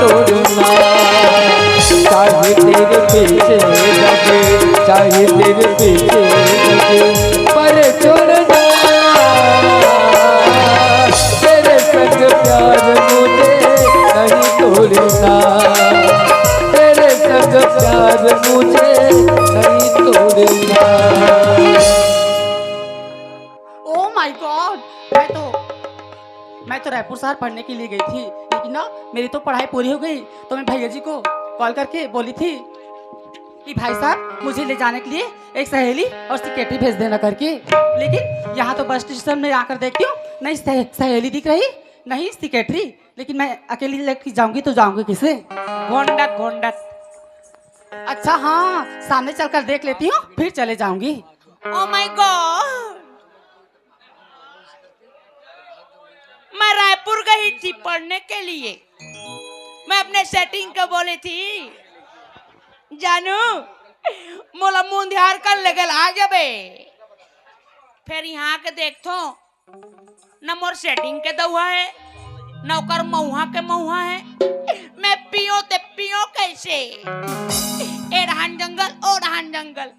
तोड़ना। चाहे तेरे पीछे लगे, चाहे तेरे पीछे लगे, पर छोड़ना। तेरे संग प्यार मुझे नहीं तोड़ना, तेरे संग प्यार मुझे नहीं तोड़ना। ओह माय गॉड, मैं तो रायपुर शहर पढ़ने के लिए गई थी, लेकिन ना मेरी तो पढ़ाई पूरी हो गई। तो मैं भैया जी को कॉल करके बोली थी कि भाई साहब मुझे ले जाने के लिए एक सहेली और सेक्रेटरी भेज देना करके। लेकिन यहाँ तो बस स्टेशन में आकर देखती हूँ, नहीं सहेली दिख रही, नहीं सेक्रेटरी। लेकिन मैं अकेली लेकर जाऊंगी तो जाऊंगी किसे? घोंडक घोंडक। अच्छा हाँ, सामने चलकर देख लेती हूँ, फिर चले जाऊंगी। ओह माय गॉड, मैं रायपुर गई थी पढ़ने के लिए। मैं अपने सेटिंग को बोली थी जानू मोला मुंदिहार कर लगल आ जाबे। फिर यहाँ के देखो न मोर सेटिंग के दउहा है न ओकर मऊहा के मऊहा है। मैं पियो ते पियो कैसे? ए रहन जंगल ओ रहन जंगल,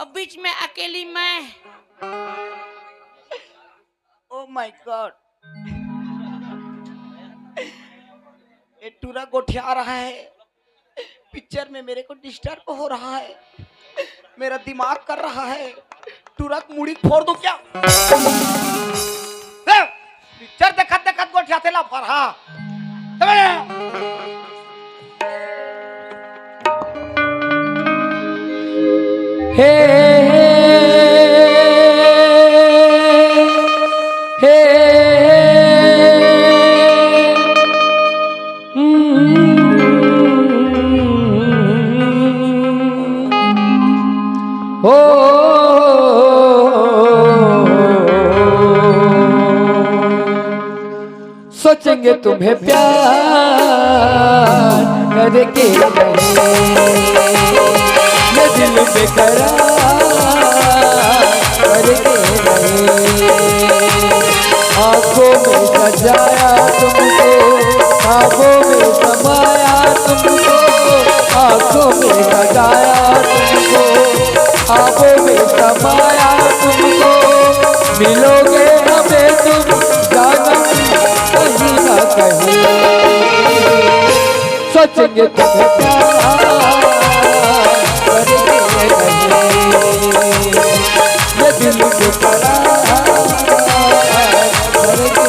अब बीच में अकेली मैं। ओ माय गॉड, ये टूरा गोठिया रहा है, पिक्चर में मेरे को डिस्टर्ब हो रहा है, मेरा दिमाग कर रहा है टूरा मुड़ी फोड़ दो क्या? पिक्चर देखत देखत गोठिया थे ला फरहा। हे हे हो सोचेंगे तुम्हें प्यार करके ये दिल बेकरार करके आंखों में सजाया तुमको, ख्वाबों में समाया तुमको, आंखों में सजाया तुमको, ख्वाबों में समाया तुमको। मिलोगे हमें तुम जानम कहीं ना कहीं, सोचेंगे तुम्हें प्यार करके ये दिल बेकरार करके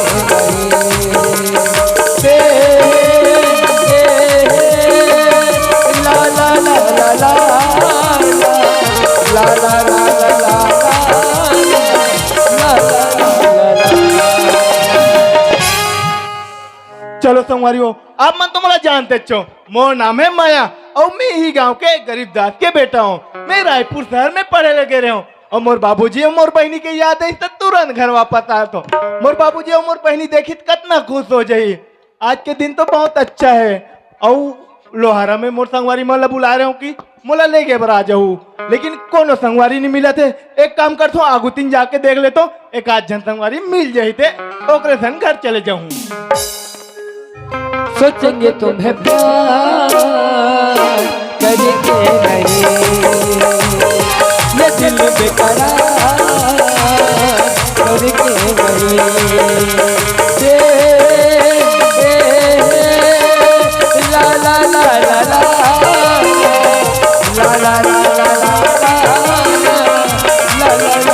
ला ला ला ला ला ला ला ला ला चलो संगवारियों, आप मन तो मला जानते छो, मोर नाम है माया और मैं ही गांव के गरीब दास के बेटा हूँ। मैं रायपुर शहर में पढ़े लगे रहे हूँ और मोर बाबूजी और मोर बहनी के याद आई तो तुरंत घर वापस आया। तो मोर बाबूजी और मोर बहनी देखी कितना खुश हो जाई। आज के दिन तो बहुत अच्छा है और लोहारा में मोर संगवारी मला बुला रहे हो कि मोला ले गए बरा जाऊ, लेकिन कोनो संगवारी नहीं मिला थे। एक काम कर तो आगुतिन जाके देख ले तो एक आध जन संगवारी मिल जाई थे तो ओकरे संग घर चले जाऊँ। सोचेंगे तुम्हें प्यार करके नहीं ये दिल बेकरार करके नहीं। ला ला ला ला ला ला ला ला ला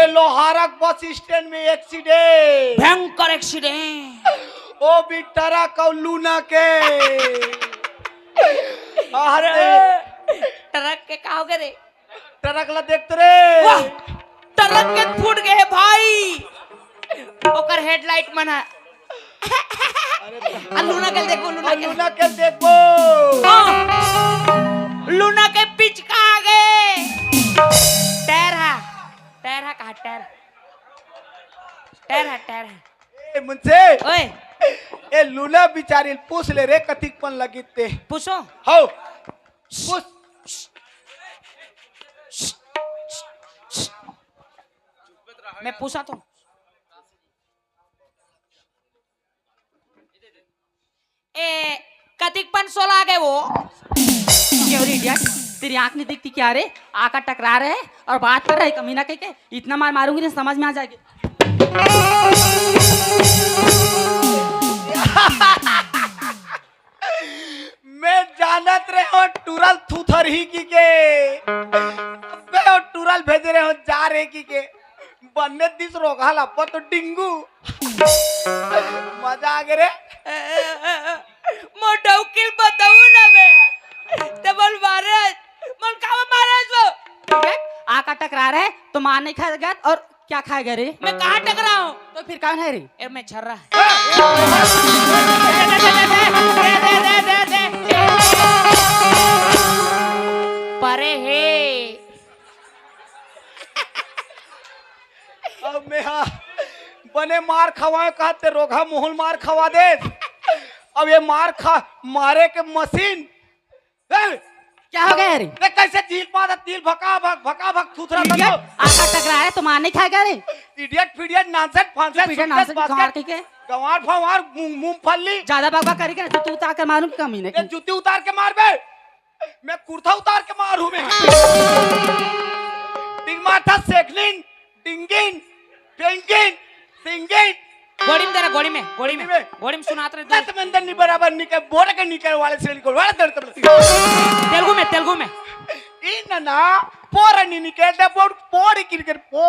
लोहारक बस स्टैंड में एक्सीडेंट, भयंकर एक्सीडेंट। ओ भी ट्रक और लूना के। अरे ट्रक के का हो गए रे? ट्रक ला देखते रे, ट्रक के फूट गए है भाई, ओकर हेडलाइट मना। लूना के देखो, लूना के देखो, लूना के पिच का आ गए। टायर है कहा? टायर है। ए मुझसे ओए ए लूना बिचारी पूछ ले रे कतिक पन लगी ते पूछो। हो पूछ। मैं पूछा तो ए कतिक 516 आ गए वो क्यों रे इडियट, तेरी आंख नहीं दिखती क्या रे? आका टकरा रहे और बात कर रहे कमीना कह के। इतना मार मारूंगी ना समझ में आ जाएगी। मैं जानत रहे हो टूरल थूथर ही की के बे हो टूरल भेज रहे हो जा रे की के बनने दिस रोगा लपा तो डिंगू मजा आ गए रे। मोटा उकिल बताऊ ना मैं ते बोल महाराज मन का महाराज वो इडियट, आका टकरा रहे तो मार नहीं खाएगा और क्या खाएगा रे? मैं कहाँ टकरा हूँ तो फिर कौन है रे? ए मैं छर्रा परे है अब मैं हाँ बने मार खवाए कहते रोगा मोहल मार खवा दे। अब ये मार खा मारे के मशीन क्या हो गया रे? देख कैसे झील पादा तिल भका भक थूथरा इडियट, आका टकरा रहे तो मार नहीं खाएगा रे? इडियट फिडियट नॉनसेंस फांसेंस पीछे नाम से गंवार कह के गंवार फवार मूंगफली ज्यादा बकबक करी के तू उतार कर मारूं कमीने ये की। जूती उतार के मार बे। मैं कुर्ता उतार के मारू मैं डिंग माथा सेकलिन डिंगिन पेंगिन सिंगिन गोड़ी में तेरा गोड़ी में में? गोड़ी में सुनाते रहे दस मंदर नहीं बराबर निकल बोरे के निकल वाले से निकल वाले दर्द तेलुगु में इन ना पोरा नहीं निकल दे पोड़ी क्रिकेट पो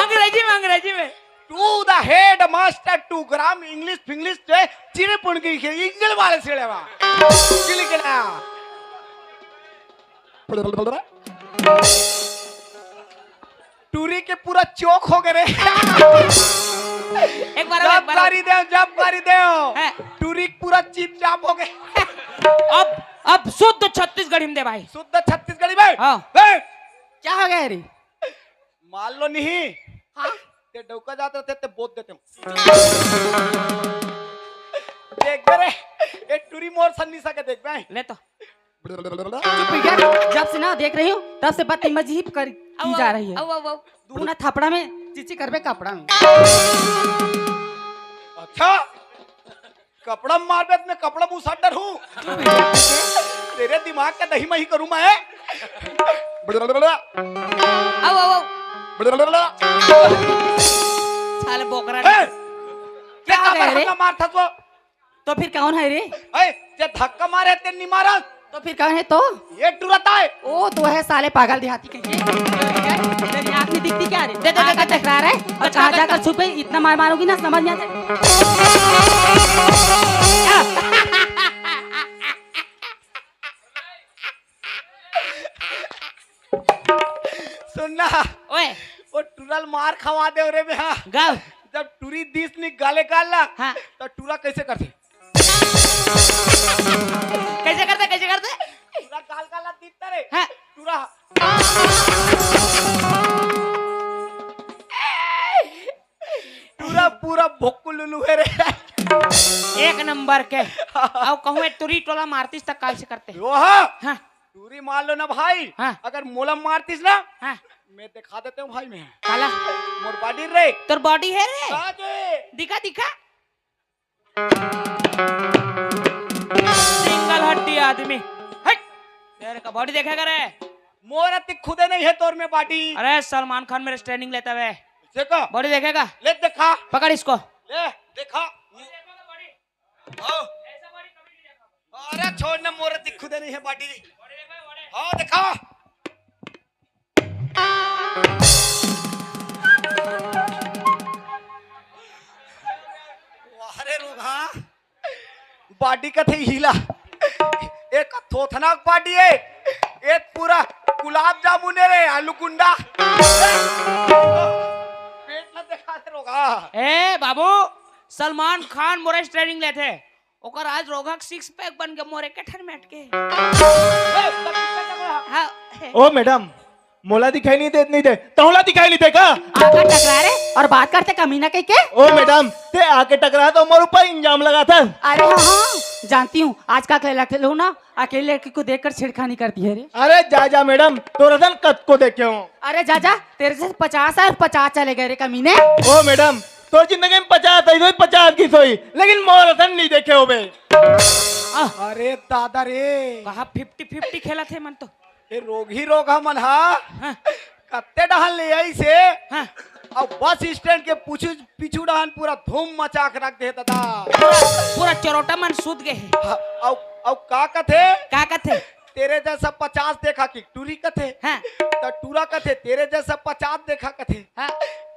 अंग्रेजी में टू द हेड मास्टर 2 ग्राम इंग्लिश फिंग्लिश से चिरे पुण की इंग्लिश वाले से लेवा चिली के ना टूरी के पूरा चौक हो गए एक बार जब गाड़ी दे है। टूरी पूरा चीप चाप हो गए। अब शुद्ध छत्तीसगढ़ी में दे भाई शुद्ध छत्तीसगढ़ी में हाँ। क्या हो गया रे? मान लो नहीं हाँ? ते डौका जाते थे ते बोत देते हूँ देख रे ये टूरी मोर सन्नी सके देख भाई ले तो चुप इडियट, जब से ना देख रही हूँ तब से बदतमीजी की जा रही है। तू ना थपड़ा में चिची करबे कपड़ा में। अच्छा कपड़ा मार बे मैं कपड़ा मुंह साडर हूँ तेरे दिमाग का दही मही करूँ मैं साले बोकरा क्या हो गया रे? मार था तो फिर कौन है रे? जे धक्का मारे ते नहीं मारा तो फिर कौन है तो? ये टुरता है ओ तो है साले पागल देहाती कहीं तेरी आँख नहीं दिखती क्या रे? आका टकरा रहा है और कहाँ जाकर छुप गई। इतना मार मारूंगी ना समझ में आ सुनना ओए वो टुरल मार खवा दे रे बेहा गाओ जब टूरी दिस नि गाले गाला हाँ। तो टूरा कैसे करते कैसे करते टूरा गाल गाला दिखता रे हाँ। टूरा टूरा पूरा भोक्कू लुलू है रे एक नंबर के अब कहूँ तुरी टोला मारतीस तक कैसे करते वो हाँ हाँ टूरी मार लो ना भाई हाँ। अगर मोलम मारतीस ना हाँ मैं दिखा देते हूँ भाई मैं काला मोर बॉडी रे तोर बॉडी है रे साजे दिखा सिंगल हड्डी आदमी हट तेरे का बॉडी देखेगा रे मोर अति खुदे नहीं है तोर में बॉडी अरे सलमान खान मेरे ट्रेनिंग लेता है देखो बॉडी देखेगा ले देखा पकड़ इसको ले देखा अरे छोड़ ना मोर अति खुदे नहीं है बॉडी हाँ देखा अरे रोगा बॉडी का थे हिला एक थोथना बॉडी है एक पूरा गुलाब जामुन है रे आलू कुंडा पेट ना देखा थे रोगा ए बाबू सलमान खान मोरे ट्रेनिंग लेते ओकर आज रोगा 6 पैक बन के मोरे के ठन में अटके हाँ ओ मैडम मोला दिखाई नहीं दे तोला दिखाई नहीं दे का आकर टकरा रहे और बात करते कमीना कह के। ओ मैडम ते आके टकरा तो मोर ऊपर इंजाम लगा था। अरे हाँ जानती हूँ, आज का लोग ना अकेले लड़की को देखकर छेड़खानी करती है रे। अरे जा मैडम तो रतन कद को देखे हो। अरे जा तेरे से 50 है और 50 चले गए रे कमीने। ओ मैडम तो जिंदगी में 50 आई 50 की सोई, लेकिन मोर रतन नहीं देखे हो बे। अरे दादा रे, कहा 50-50 खेला थे मन तो। ये रोग ही रोग मन हा हाँ, कत्ते डहन ले आई से हाँ, अब बस स्टैंड के पीछू डहन पूरा धूम मचा के रख दे दादा। पूरा चरोटा मन सूत गए हैं। अब का कथे क्या कहते? तेरे जैसा 50 देखा कि टूरी कथे हाँ, तो टूरा कथे तेरे जैसा 50 देखा कथे। हाँ,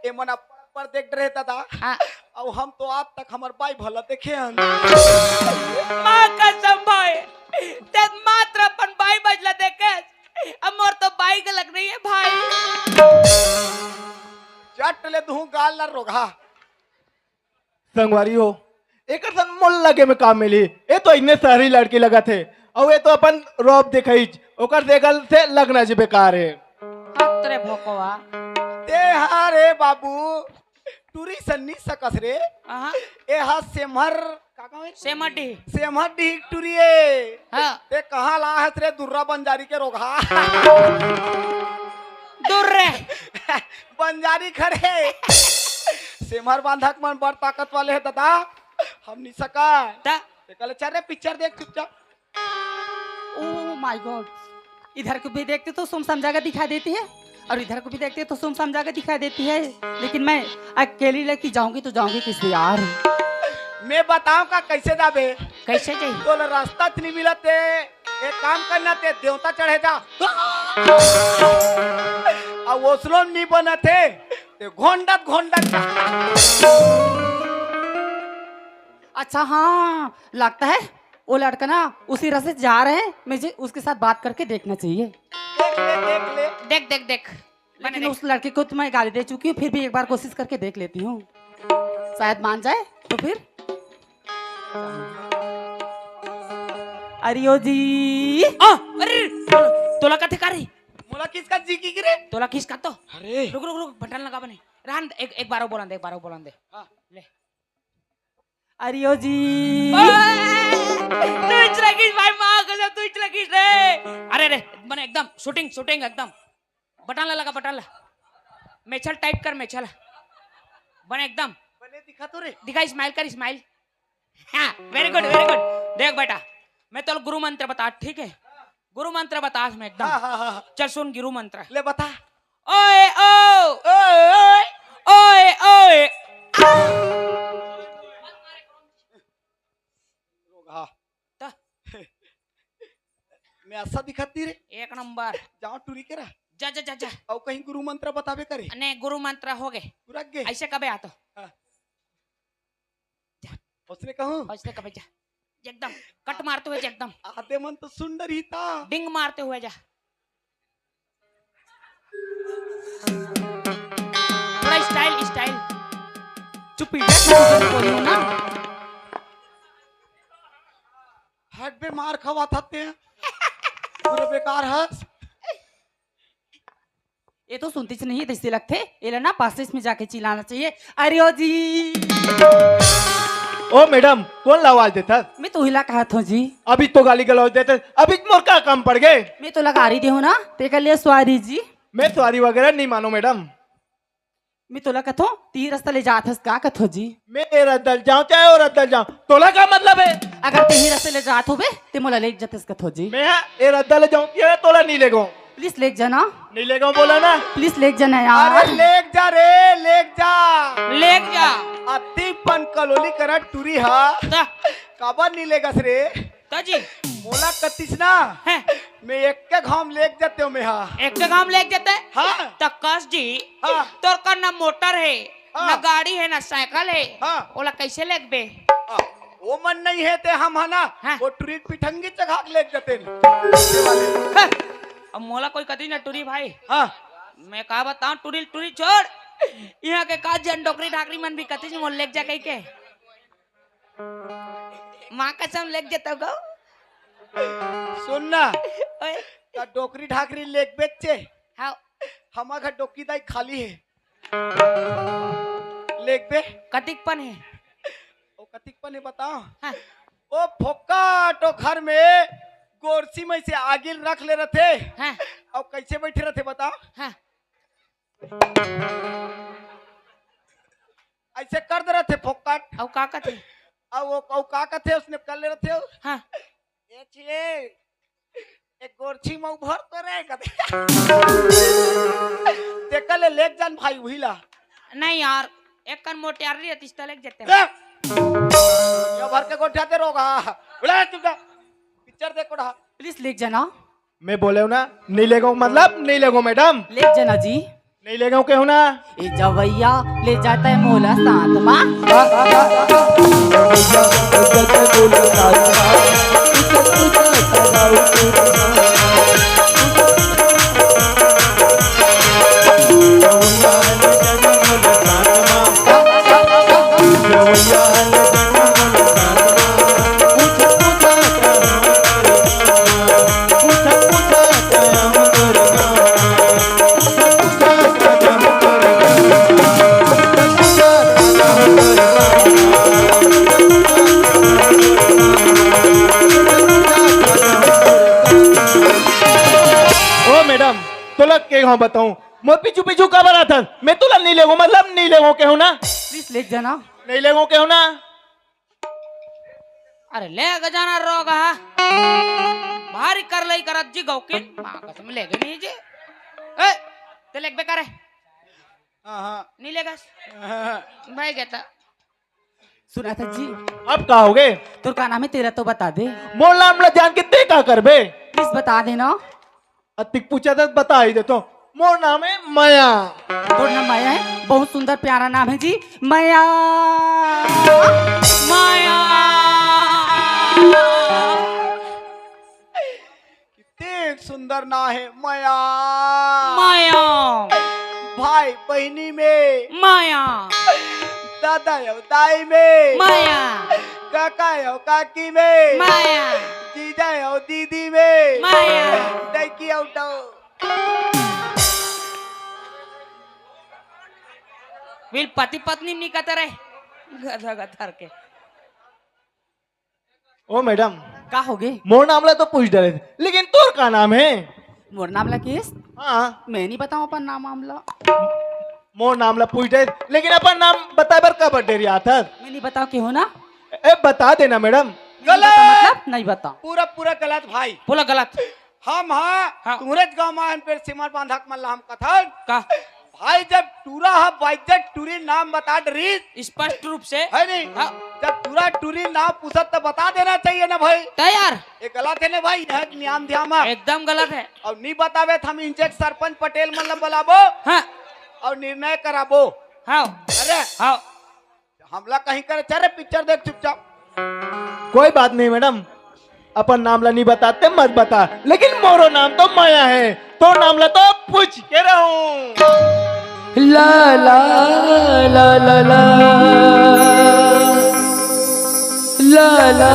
ए मना पर देख रहे दादा। हाँ। अब हम तो आज तक हमार बाई भला देखे हन। माँ कसम भाई, ते मात्र अपन बाई बजला देखे, अब मोर तो बाई के लग रही है भाई। चट ले धू गाल न रोगा। संगवारी हो एक सन मोल लगे में काम मिली, ये तो इतने सारी लड़की लगा थे और ये तो अपन रॉब दिखाई ओकर देखल से लगना जी बेकार है। हतरे भोकवा। ते हारे बाबू टूरी सन्नी सकस रे। हाँ, ए हा सेमहर का कहवे सेमटी। सेमहर डी टूरी ए। हाँ, ते कहां ला हस रे दुर्रा बंजारी के रोगा। दूर रे। बंजारी खड़े सेमहर बांधक मन बड़ ताकत वाले है दादा, हम नहीं सका। ता ते कल चल रे पिक्चर देख चुपचाप। ओह माय गॉड, इधर को भी देखते तो सुम समझा के दिखा देती है और इधर को भी देखते तो सुम समझा के दिखा देती है, लेकिन मैं अकेली लेके जाऊंगी तो जाऊंगी किससे यार। मैं बताऊं का कैसे जाबे। कैसे जाई? तो रास्ता नहीं मिला ते एक काम करना ते देवता चढ़े जा। अब ओसलो नहीं बना थे ते घोंडत अच्छा हाँ, लगता है वो लड़का ना उसी रास्ते जा रहे हैं, मुझे उसके साथ बात करके देखना चाहिए। देख ले देख। लेकिन उस लड़के को तो मैं गाली दे चुकी हूँ, फिर भी एक बार कोशिश करके देख लेती हूँ, शायद मान जाए तो फिर। अरियो जी अरे तोला कथे का रही? मोला किसका जी की गिरे। तोला किसका तो? अरे रुक बटन लगा बने रहन। एक बार बोलन दे, हाँ। ले। अरियो जी तू लगिस भाई, माँ कसम तू लगिस रे। अरे बने एकदम शूटिंग एकदम। बटन लगा मेछल टाइप कर, मेछल बने एकदम बने दिखा तो रे। दिखा, स्माइल कर, स्माइल। हाँ, वेरी गुड। देख बेटा, मैं तो गुरु मंत्र बता, ठीक है? गुरु मंत्र बता मैं एकदम। हाँ। चल सुन गुरु मंत्र। ले बता। ओए ओ ओए ओए ओए रोगा ता, मैं ऐसा दिखाती रे। एक नंबर। जाओ टूरी के रहा जा और कहीं गुरु मंत्र बतावे करे। ने गुरु मंत्र हो गए पूरा गे ऐसे कबे आता उसने कहूं ऐसे कबे जा, एकदम कट मारते हुए जा, एकदम आधे मन तो सुंदर ही था। डिंग मारते हुए जा। थोड़ा स्टाइल चुप बोली हूँ ना। हट पे मार खवा थाते हैं पूरा बेकार है। ये तो सुनती नहीं है, इससे लगते ये ना पास में जाके चिल्लाना चाहिए। अरे जी ओ मैडम कौन आवाज देता? मैं तो हिला कहा था जी। अभी तो गाली गलौज देते, अभी मोर का काम पड़ गए। मैं तो लगा रही थी हूँ ना, ते लिए सॉरी जी। मैं सॉरी वगैरह नहीं मानो मैडम। मैं तो लगा कथो ती रास्ता ले जात हस का कथो जी। मैं रद्दल जाऊं चाहे और रद्दल जाऊं, तोला का मतलब है? अगर ते ही रास्ते ले जात होबे ते मोला ले जतस कथो जी। मैं ए रद्दल जाऊं ये तोला नहीं ले गो। प्लीज लेक जाना, नहीं ले गो बोला ना। प्लीज लेक जाना यार। अरे लेक जा रे लेक जा अति पन कलोली करा टूरी हा ता काबर नहीं लेगा रे। जी मोला कतिस ना है मैं एक के घाम लेक जाते हो मैं हा। एक के काम लेके जाते हैं। हाँ तक्कस जी हाँ। तोर का ना मोटर है हाँ। ना गाड़ी है ना साइकिल है। हाँ। ओला कैसे लेक बे? वो मन नहीं है ते हम है ना हाँ। वो टूरी पिठंगी चघाक लेक जाते हाँ। अब मोला कोई कती ना टूरी भाई। हाँ मैं कहा बताऊं टूरी छोड़, यहाँ के का जन डोकरी ढाकरी मन भी कती मोल लेक जा कहीं के माँ कसम लेक जाता गो। सुनना ओए ता डोकरी ढाकरी लेक बेचे हाँ हमारा घर डोकी दाई खाली है लेख पे कतिकपन है ओ कतिक पने बताओ हाँ। ओ फोक्का तो घर में गोरसी में से आगिल रख ले रहे थे हाँ। और कैसे बैठे रहे थे बताओ हाँ। ऐसे कर दे रहे थे फोक्का और का थे और वो का थे उसने कर ले रहे थे हाँ। ये छिए एक गोरछी में भर तो रहे कते ते कल लेक जान भाई हुईला नहीं यार एक कन मोटियार रही है तिस्ता लेके जाते हैं ये भर के गोठ्याते रोगा बुला तू का पिक्चर देखो ढा प्लीज लेक जाना मैं बोले हूँ ना नहीं लेगा मतलब नहीं लेगा मैडम लेक जाना जी नहीं लेगा के हो ना ए जवैया ले जाता है मोला साथ माँ मैडम तुला के हाँ बताऊं मैं पीछू पीछू कब रहा था मैं तुला नहीं लेगो मतलब नहीं लेगो के हो ना प्लीज लेक जाना नहीं लेगो के हो ना अरे ले गजाना रोगा भारी कर लई करत जी गौके मां कसम लेगे नहीं जी ए ते लेक बेकार है हां नहीं लेगा भाई कहता सुना था जी अब का होगे तो का नाम है तेरा तो बता दे मोर नाम ला जान के ते का करबे प्लीज बता देना अतिक पूछा था बता ही दे तो मोर नाम है माया और नाम माया है बहुत सुंदर प्यारा नाम है जी माया माया कितने सुंदर ना है माया माया भाई बहनी में माया दादा यो दाई में माया काका यो काकी में माया जीजा यो दीदी में माया दैकी यो डो बिल पति पत्नी नहीं कहते रहे गधा गधर के ओ मैडम का हो गए मोर नाम ला तो पूछ डरे थे लेकिन तोर का नाम है मोर नाम ला केस हाँ मैं नहीं बताऊं अपन नाम मामला मोर नाम ला पूछ डरे लेकिन अपन नाम बताए बर का बर्थडे रिया था मैं नहीं बताऊं क्यों ना ए बता देना मैडम गलत मतलब नहीं बताऊं पूरा पूरा गलत भाई बोला गलत हम हाँ। हाँ तुम्हारे गांव में पे सिमर बांधक मल्ला हम कथन का भाई जब टूरा हा बाइजट टूरी नाम बता डरी स्पष्ट रूप से है नहीं हाँ। जब टूरा टूरी नाम पूछत तो बता देना चाहिए ना भाई तैयार ये गलत है ना भाई यह नियम ध्यान एकदम गलत है और नहीं बतावे तो हम इंचेक सरपंच पटेल मतलब बुलाबो हाँ और निर्णय कराबो हाँ अरे हाँ हमला कहीं करे चले पिक्चर देख चुपचाप कोई बात नहीं मैडम अपन नाम ला नहीं बताते मत बता लेकिन मोरो नाम तो माया है तो नाम ला तो पूछ के रहूं ला ला ला ला ला ला ला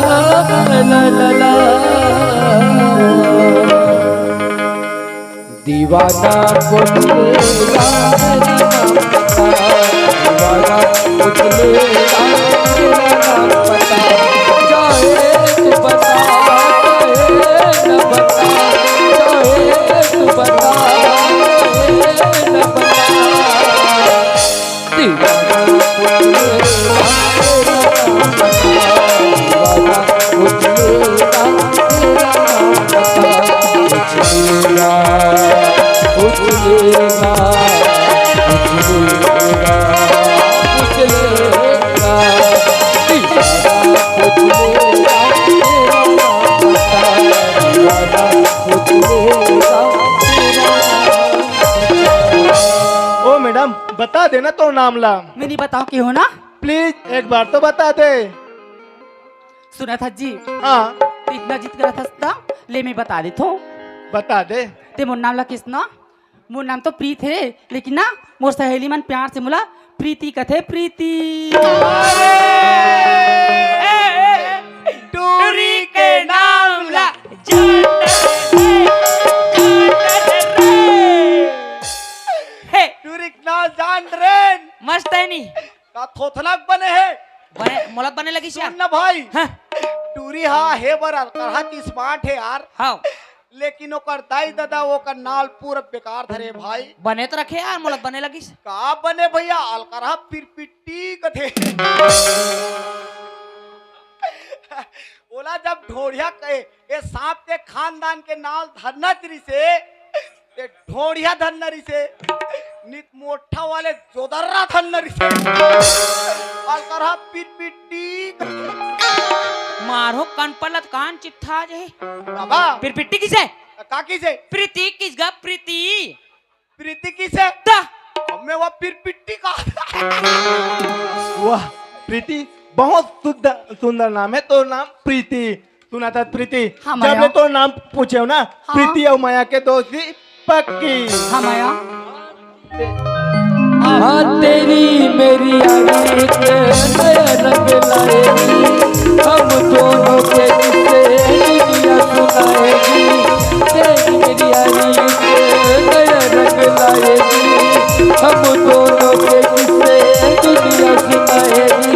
ला ला दीवाना को तेरा नाम पता दीवाना को तेरा नाम पता चाहे तू बता चाहे न बता चाहे तू बता चाहे न बता दीवाना को तेरा नाम पता दीवाना को तेरा नाम पता उछलेगा उछलेगा उछलेगा उछलेगा दीवाना उछलेगा तेरा नाम पता दीवाना उछलेगा तेरा नाम। ओ मैडम बता देना तो नाम ला मैं नहीं बताऊं क्यों ना प्लीज एक बार तो बता दे सुना था जी हाँ तो इतना जीत करा था ले मैं बता दे तो बता दे ते मोर नाम ला किसना मोर नाम तो प्रीत है लेकिन ना मोर सहेली मन प्यार से मुला प्रीति कथे प्रीति टूरी के नाम ला लगी सुन ना भाई, हाँ टूरी हा है बरा कहा की स्मार्ट है यार, हाँ लेकिन ओकर दाई दादा ओकर नाल पूरा बेकार धरे भाई। बने तो रखे यार, मोला बने लगी का बने भैया अलकरहा पिरपिट्टी कथे बोला जब ढोढ़िया कहे ये सांप के खानदान के नाल धरना तरी से ते ढोढ़िया धरनरी से नित मोठा वाले जोदर्रा धरनरी से अलकरहा पिरपिट्टी मारो कान पलत कान चिट्ठा जे बाबा फिर पिट्टी किसे काकी से प्रीति किसगा प्रीति प्रीति की से ता हमें वो पिरपिट्टी का वाह प्रीति, बहुत सुंदर नाम है। तो नाम प्रीति सुना था प्रीति। हाँ, जब माया। ले तो नाम पूछे हो ना, हाँ। प्रीति और माया के दोस्ती पक्की। हाँ माया, हाँ तेरी मेरी यारी एक नया रंग लाएगी, हम दोनों के किस्से दुनिया सुनाएगी। तेरी मेरी यारी एक नया रंग लाएगी, हम दोनों के किस्से दुनिया सुनाएगी।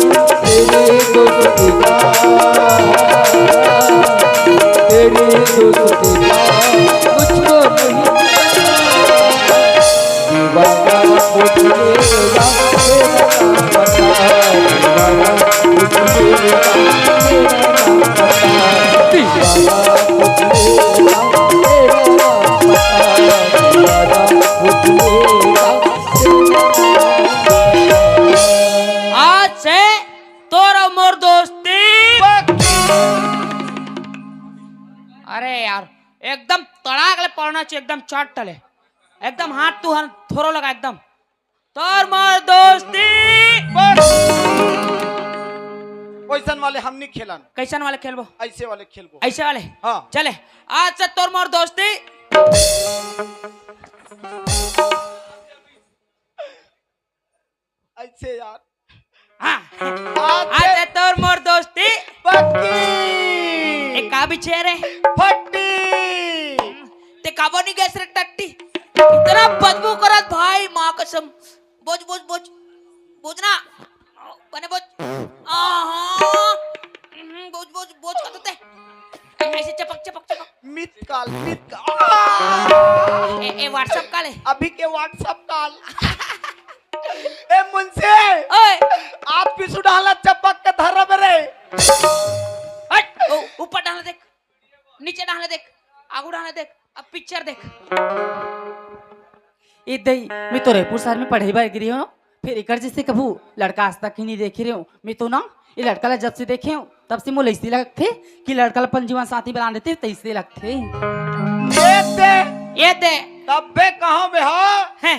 तेरी दोस्ती का मुझको नहीं बाबा पूछेगा मेरा नाम बता, बाबा पूछेगा मेरा नाम बता, बाबा पूछेगा मेरा नाम बता, बाबा पूछेगा आज से तोरा मोर दोस्ती। अरे यार एकदम तड़ाक ले पड़ना चाहिए, एकदम चाट टले, एकदम हाथ तू हाथ थोरो लगा एकदम। तोर मोर दोस्ती कैसन वाले हम नहीं खेलन, कैसन वाले खेलबो, ऐसे वाले खेलबो। ऐसे वाले हाँ चले आज से तोर मोर दोस्ती। ऐसे यार हाँ आज आज से तोर मोर दोस्ती। पक्की एक का बिछे रे फट्टी ते काबो नहीं गैस रे टट्टी, इतना बदबू करत भाई माँ कसम। बोझ बोझ बोझ बोझ ना बने बोझ बोझ बोझ बोझ का ते ऐसे चपक चपक चपक। मित काल ए व्हाट्सएप का ले अभी के व्हाट्सएप काल ए मुंसे ओए आप भी सुडाला चपक के धर रे। हट ऊपर डालने देख, नीचे डालने देख, आगू डालने देख, अब पिक्चर देख। ये दई मैं तो रायपुर शहर में पढ़ाई बार गिरी हूँ, फिर एक जैसे कभू लड़का आज तक ही नहीं देख रही हूँ। मैं तो ना ये लड़का ला जब से देखे हूँ तब से मुझे ऐसे लगते कि लड़का ला अपन जीवन साथी बना देते तैसे लगते। ये दे तब बे कहाँ में हा हैं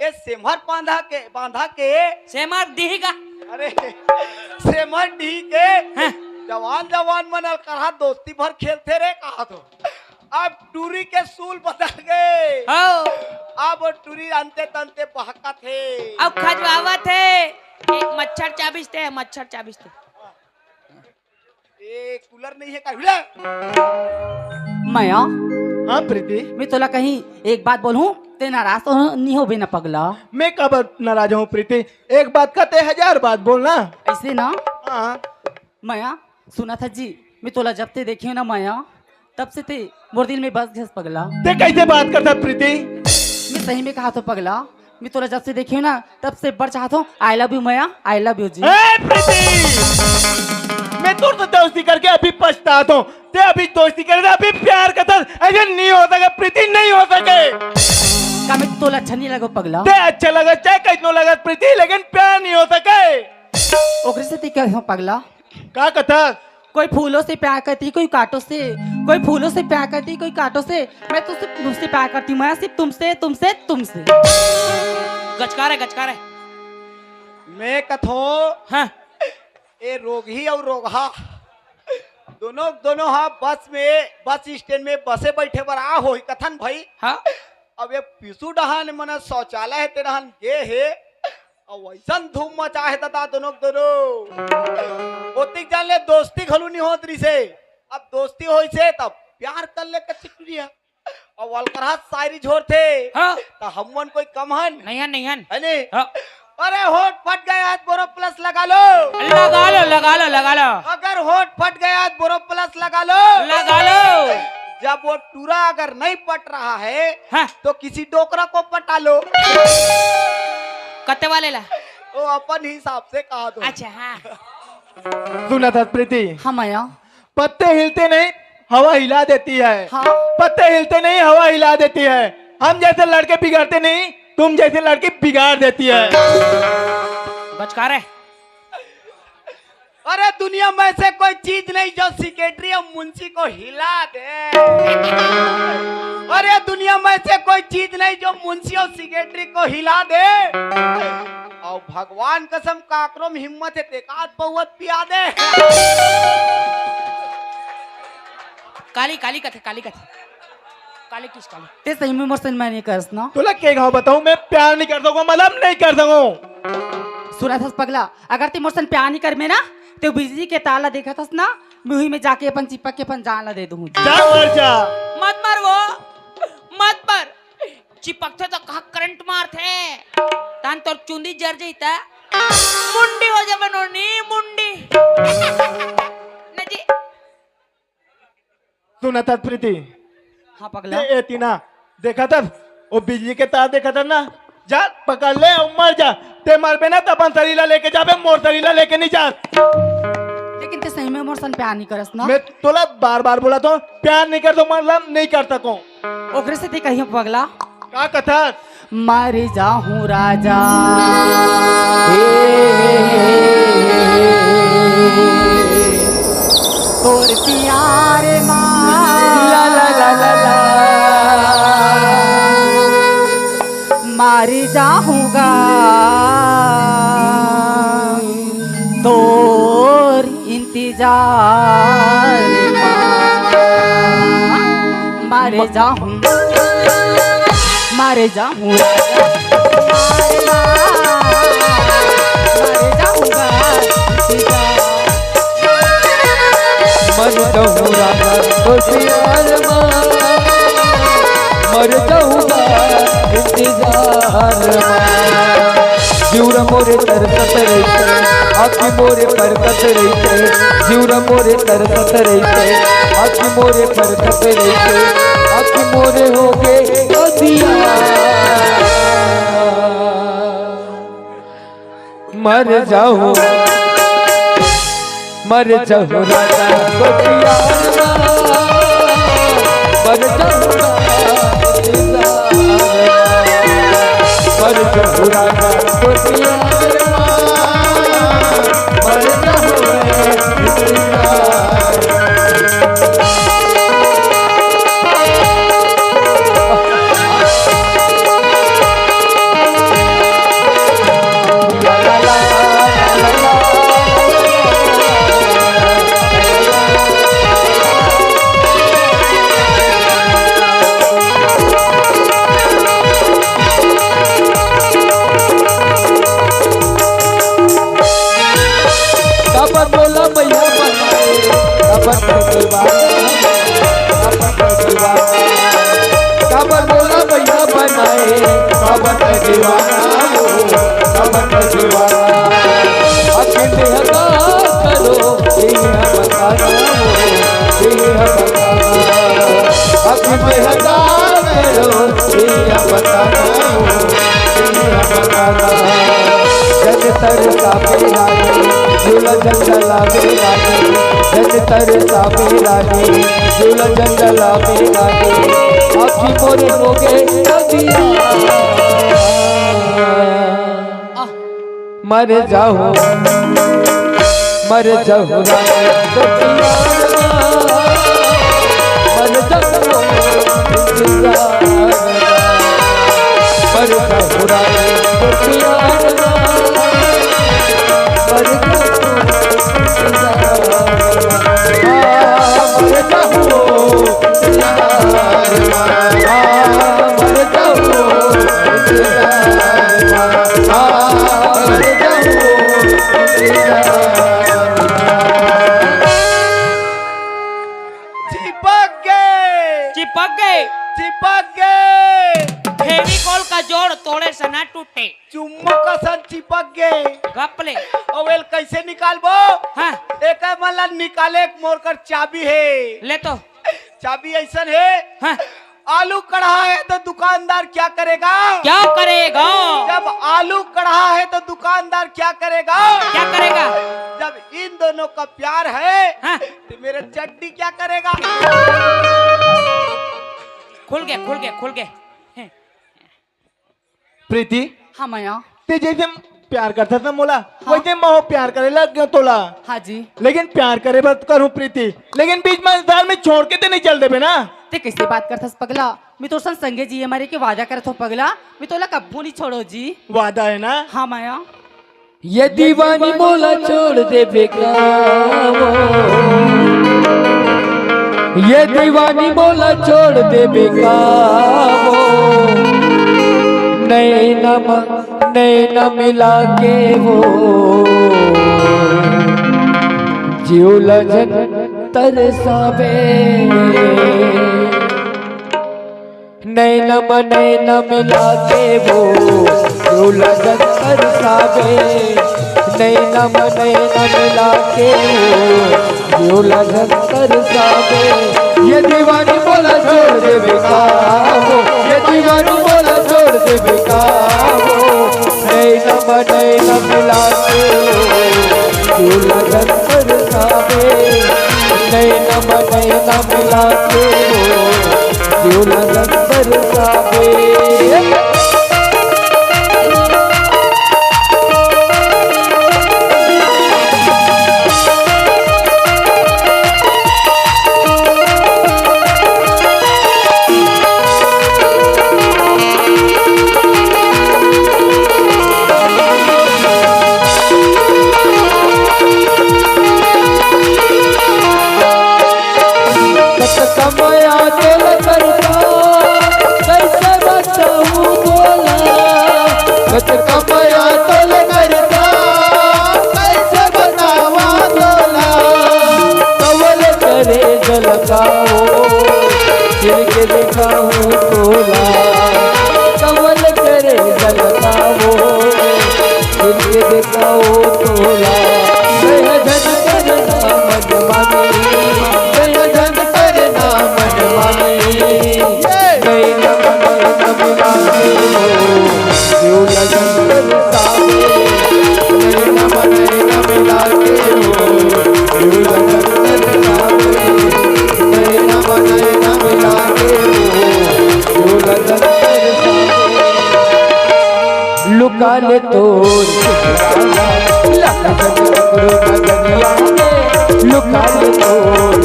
ये सेमहर बांधा के सेमर दीगा। अरे सेमहर डी के हैं जवान मनल कहा दोस्ती भर खेलते रे कहा तो अब टूरी के सूल बदल गए। हो अब टूरी अंते तंते बहका थे। अब खजवावा थे एक मच्छर चाबिस्ते, मच्छर चाबिस्ते। ये कूलर नहीं है का माया हाँ प्रीति, मैं तोला कहीं एक बात बोलूं ते नाराज तो नहीं हो बिना पगला। मैं कब नाराज हूँ प्रीति, एक बात का ते 1000 बात बोलना। ऐसे ना हाँ माया सुना था जी, मैं तोला जब ते देखी हूँ ना माया तब से ते मोर दिल में बस घस पगला। ते कैसे बात करता प्रीति? मैं सही में कहा तो पगला, मैं तोला जब से देखी हूँ ना तब से बड़ चाहता हूँ I love you Maya, I love you जी। ए प्रीति, मैं तो दोस्ती करके अभी पछताता हूँ। ते अभी दोस्ती करे अभी प्यार करता, ऐसे नहीं हो सके प्रीति, नहीं हो सके। का मैं तोला अच्छा नहीं लगो पगला? ते अच्छा लगा चाहे कैसनो लगा प्रीति, लेकिन प्यार नहीं हो सके। ओकरे से ते क्या हो पगला? का कथा? कोई फूलों से प्यार करती, कोई कांटों से, कोई फूलों से प्यार करती, कोई कांटों से। मैं तो सिर्फ तुमसे प्यार करती हूँ, मैं सिर्फ तुमसे तुमसे तुमसे। गचकार है मैं कथो हाँ ए रोगी और रोगहा दोनों हाँ बस स्टैंड में बसे बैठे बर आ हो कथन भाई। हाँ अब ये पिसू डहान मन शौचालय है ते डहान गे है और वैसन धूम मचा है तथा दोनों ओतिक जान ले दोस्ती घलू नहीं होत रही से। अब दोस्ती होई से तब प्यार कर ले कचिकरिया और वलकरहा शायरी झोर थे हाँ तो हमवन कोई कम हन नहीं हन है ने हाँ अरे होठ फट गया है बोरो प्लस लगा लो। लगा लो लगा लो लगा लो अगर होठ फट गया है बोरो प्लस लगा लो। लगा लो। जब वो टूरा अगर नहीं पट रहा है हाँ। तो किसी डोकरा को पटा लो। कत्ते वाले ला। वो अपन हिसाब से कहा दो। अच्छा हाँ। सुना था प्रीति, हाँ माया। पत्ते हिलते नहीं हवा हिला देती है। हाँ। पत्ते हिलते नहीं हवा हिला देती है। हम जैसे लड़के बिगाड़ते नहीं, तुम जैसे लड़की बिगाड़ देती है। बचकार है। अरे दुनिया में से कोई चीज नहीं जो सेक्रेटरी और मुंशी को हिला दे। अरे दुनिया में से कोई चीज नहीं जो मुंशी और सेक्रेटरी को हिला दे। और भगवान कसम काकरों में हिम्मत है तेकात पौवत पिया दे। काली काली कथे काली कथे काली किस काली। ते सही में मोर मैं नहीं करस ना। तुला के घाव बताऊं, मैं प्यार नहीं कर सकूं, मतलब नहीं कर सकूं। सुना था पगला, अगर ते मोर प्यार नहीं कर में ना तो बिजली के ताला देखा था ना, मुही में जाके अपन चिपक के अपन जान ला दे दूं। जा मर जा। मत मार वो मत मार। चिपकते तो कहा करंट मारते तान तोर चुंदी जर जाता मुंडी हो जावे नोनी मुंडी नजी। सुना था प्रीति, हाँ पगला। ए तीना देखा था वो बिजली के तार देखा था ना, जा पकड़ ले और मर जा। ते मर पे ना तपन सरीला लेके जाबे, मोर सरीला लेके नहीं जा। लेकिन ते सही में मोर प्यार नहीं करस ना। मैं तोला बार बार बोला तो प्यार नहीं कर दो, मतलब नहीं कर सकूं। ओकरे से ते कहियो पगला का कथा मर जाहूं राजा तोर प्यार ला ला ला ला ला मार जाऊंगा तोर इंतजार मार जाऊं मारे जाऊं मारे जाऊंगा मर जाऊं राजा तो प्यार मर जाऊंगा इंतजार जीवरा मोरे तरसत रहते आखी मोरे परकत रहते जीवरा मोरे तरसत रहते आखी मोरे परकत रहते आखी मोरे हो गए अदिया मर जाऊं राजा तो प्यार मर जाऊंगा मर जाऊं राजा तो प्यार मर जाऊंगा तरसा मेरा झूला जंगला मेरा जन तरसा मेरा झूला जंगला मेरा आखी मोरे हो गए मर जाऊं मर जाऊं तो मर जाऊं मर जाऊं चिपक गए चिपक गए चिपक गए फेविकोल का जोड़ तोड़े से ना टूटे। चुम्मा कसन चिपक गए। गपले। अवेल कैसे निकालबो? हाँ एक मला निकाले मोर कर चाबी है। ले तो। चाबी ऐसा है। हाँ आलू कढ़ा है तो दुकानदार क्या करेगा? क्या करेगा? जब आलू कढ़ा है तो दुकानदार क्या करेगा? क्या करेगा? जब इन दोनों का प्यार है हाँ तो मेरे चड्डी क्या करेगा? खुल गए खुल गए खुल गए। प्रीति हाँ माया। ते जैसे प्यार करता था मोला वैसे मैं प्यार करे लग गया तोला। हाँ जी। लेकिन प्यार करे बात करूं प्रीति, लेकिन बीच में दाल में छोड़ के ते नहीं चल देबे ना। ते कैसे बात करथस पगला? मैं तो संगे जी हमारे के वादा करत हो पगला। मैं तोला कब्बू नहीं छोड़ो जी। वादा है ना? हाँ माया। ये दीवानी मोला छोड़ दे बेकामो, ये दीवानी मोला छोड़ दे बेकामो, नैना मिला के वो जीव लगन तरसावे, नैना मिला के वो जीव लगन तरसावे, नैना मिला के वो जीव लगन तरसावे। ये दीवानी मोला छोड़ दे बेकामो, ये दीवानी मोला छोड़ दे बेकामो, नैना मिला के वो लगन तरसावे, नैना मिला के वो लगन तरसावे। कमाया तेल करता कैसे बताऊं बोला, कत कमाया तेल करता कैसे बतावा बोला, कवल करे जलकाओ फिर के दिखाऊं तोला, कवल करे जलकाओ फिर के दिखाओ तोला, जन करना मन मानी, जन करना मन मानी, नैना मिला के वो जीव लगन तरसावे, नैना मिला के वो जीव लगन तरसावे, नैना मिला के वो जीव लगन तरसावे। लुका ले तोर लख जग करो नगरिया में, लुका ले तोर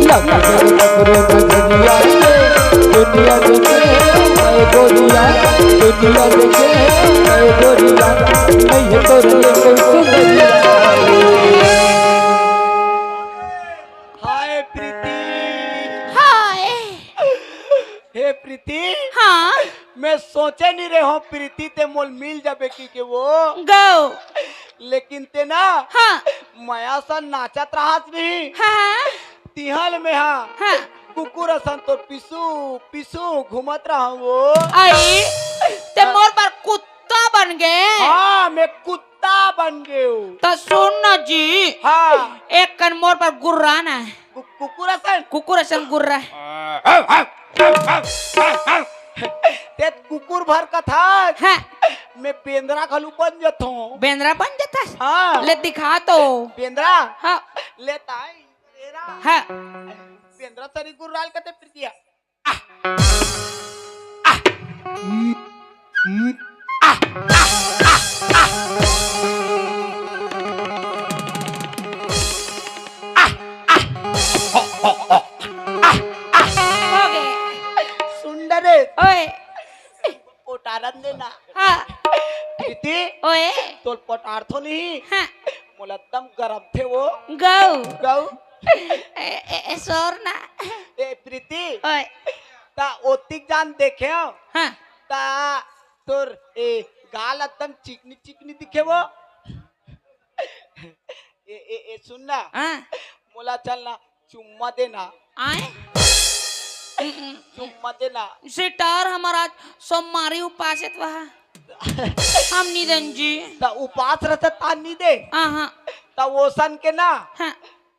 लख जग करो नगरिया में, दुनिया देखे मैं गोरिया, दुनिया देखे मैं गोरिया, नहीं तो रे कोई सुंदरिया। हाय प्रीति। हाय। हे प्रीति। हाँ मैं सोचे नहीं रहे हो प्रीति ते मोल मिल जाबे की वो, गो। लेकिन ते ना हाँ माया सा नाचत रहास नहीं हाँ तिहल में। हाँ हाँ कुकुर असन तो पिसू पिसू घूमत रहा वो। आई ते मोर पर कुत्ता बन गए। हाँ मैं कुत्ता बन गए हूँ। तो सुन न जी। हाँ एक कन मोर पर गुर्राना है। कुकुर असन कुकुर असन गुर्रा ते कुकुर भर का था। हाँ मैं पेंद्रा खलू बन जाता हूँ। बेंद्रा बन जाता। हाँ ले दिखा तो। पेंद्रा हाँ लेता है तेरा। हाँ पेंद्रा सरी गुर्राल कते प्रीतिया। हो गए। सुंदरे ओए पोटारन देना। हाँ प्रीति ओए तो पोटार तो नहीं हाँ मोला दम गरम थे वो। गौ गौ सोर ना। ए प्रीति ओए ता ओतिक जान देखे हो हाँ ता तोर ए गाल एकदम चिकनी चिकनी दिखे वो। ए सुनना हाँ मोला चलना चुम्मा देना। आए चुम्मा देना सिटार हमारा सोमवारी उपासित वहा हम निधन जी त उपास रहता तानी दे हाँ त ओसन के ना हाँ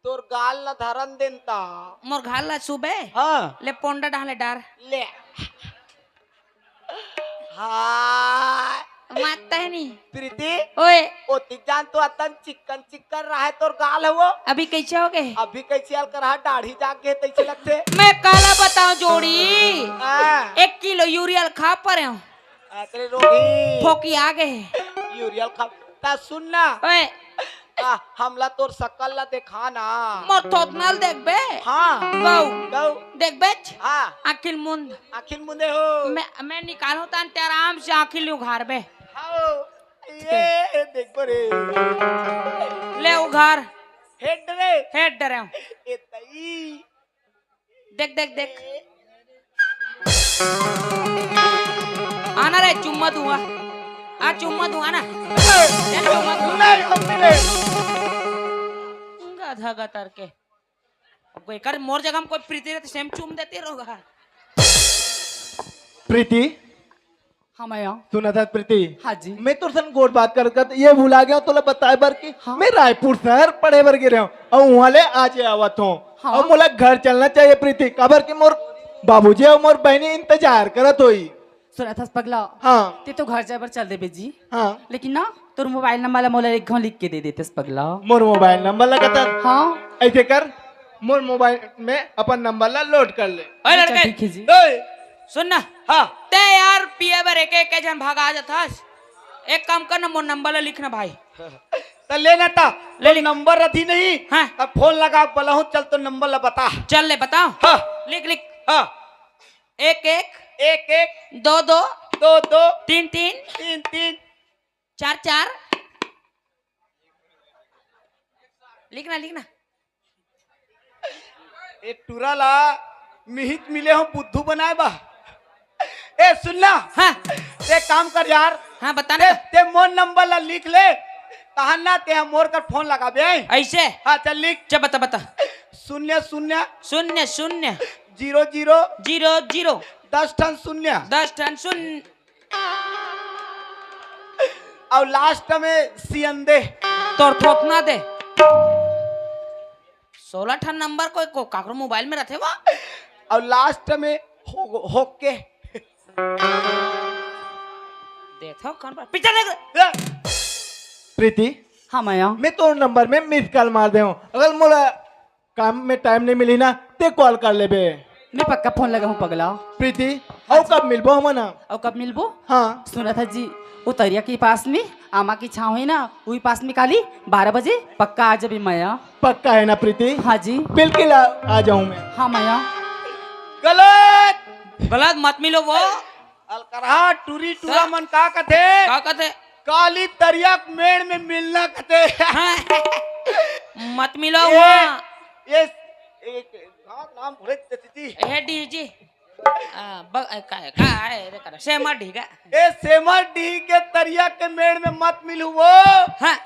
तोर गाल न धरन देनता मोर घाल ला सुबह हाँ ले पोंडा डाले डार ले हाय मारता है नहीं प्रीति ओए ओ जान तो अतन चिकन चिकन रहा है तोर गाल है वो अभी कैसे हो गए अभी कैसे हाल कर रहा दाढ़ी जाके तैसे लगते मैं काला बताऊं जोड़ी हाँ 1 किलो यूरियल खा पर हूँ तेरे रोगी फोकी आ गए यूरियल खा ता सुनना ओए हमला तोर सकल ला देखा ना मोर थोतनाल देख बे हाँ गौ गौ देख बेच हाँ आखिल मुंद आखिर मुंदे हो मैं निकालू तान ते आराम से आखिल उघार बे आओ ये देख बरे ले उघार हेड रे हेड डरे हूँ ए तई देख देख देख आना रे चुम्मा दूंगा आ चुम्मा दूंगा ना दे चुम्मा दूंगा नहीं हम मिले गधा गतर के अब कोई कर मोर जगह में कोई प्रीति रहते सेम चुम देते रहोगा प्रीति हाँ मैया सुना था प्रीति हाँ जी मैं तो सन गोट बात कर ये भुला गया तो बताए बर की हाँ? मैं रायपुर शहर पढ़े बर गिरे हूँ और वहाँ ले आज आवत हूँ हाँ? और मोला घर चलना चाहिए प्रीति खबर की मोर बाबूजी और मोर बहनी इंतजार करत होई सुना था पगला हाँ ते तो घर जाए पर चल दे बेजी हाँ लेकिन ना तोर मोबाइल नंबर ला मोला एक घंटा लिख के दे देते पगला मोर मोबाइल नंबर लगाता हाँ ऐसे कर मोर मोबाइल में अपन नंबर ला लोड कर ले ओए अच्छा, लड़के ठीक है जी सुन ना हाँ ते यार पिए बर एक जन भागा जाथास एक काम करना मोर नंबर ला लिखना भाई तो लेना था ले ले नंबर रथी नहीं हाँ। तब फोन लगा बोला हूँ चल तो नंबर ला बता चल ले बताओ हाँ लिख लिख हाँ 1 1 एक एक 2 2 दो दो 3 3 तीन तीन 4 4 लिखना लिखना ए टूरा ला मिहित मिले हो बुद्धू बनाए बा ए सुनना हाँ ते काम कर यार हाँ बताना ते मोर नंबर ला लिख ले तहन्ना ते मोर कर फोन लगा बे ऐसे हाँ चल लिख चल बता बता 0 0 शून्य शून्य 0 0 0 0 10 टन 0 10 टन शून्य और लास्ट में सियंदे तोर थोतना दे 16 ठन नंबर को काकरो मोबाइल में रहते वा और लास्ट में होके देखो कौन पर पीछे देख प्रीति हाँ मैया मैं तो नंबर में मिस कॉल मार दे हूँ अगर मोला काम में टाइम नहीं मिली ना ते कॉल कर ले बे मैं पक्का फोन लगा हूँ पगला प्रीति और कब मिलबो हम ना और कब मिलबो हाँ सुना था जी वो तरिया के पास में आमा की छाव है ना वही पास में काली 12 बजे पक्का आ जाबी मैया पक्का है ना प्रीति हाँ जी बिल्कुल आ जाऊँ मैं हाँ मैया गलत गलत मत मिलो वो अलकरहा टूरी टूरा मन का कथे क्या कहते काली तरिया मेड़ में मिलना कथे हाँ। मत मिलो ये वहाँ ये एक नाम भूले थी हे डीजी का है रे कर सेमा ढीगा ए सेमर डी के तरिया के मेड़ में मत मिलू वो हाँ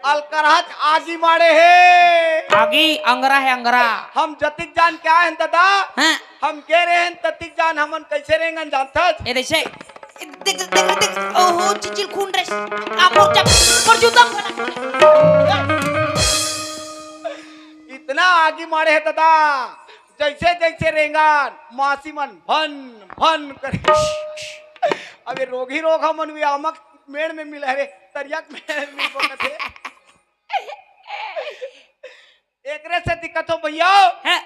अलकरहा आगी मारे है आगी अंगरा है अंगरा हम जतिक जान क्या है दादा हाँ हम कह रहे हैं ततिक जान हमन कैसे रहेंगे जानता ये देखे देख देख देख ओहो चिचिल खून रे आपो जब पर जुदम इतना आगे मारे है दादा जैसे जैसे रेंगान मासी मन भन भन करे अबे रोग ही रोग हमन भी आमक मेड़ में मिला रे तरिया मेड़ में बोलते एकरे से दिक्कत हो भैया है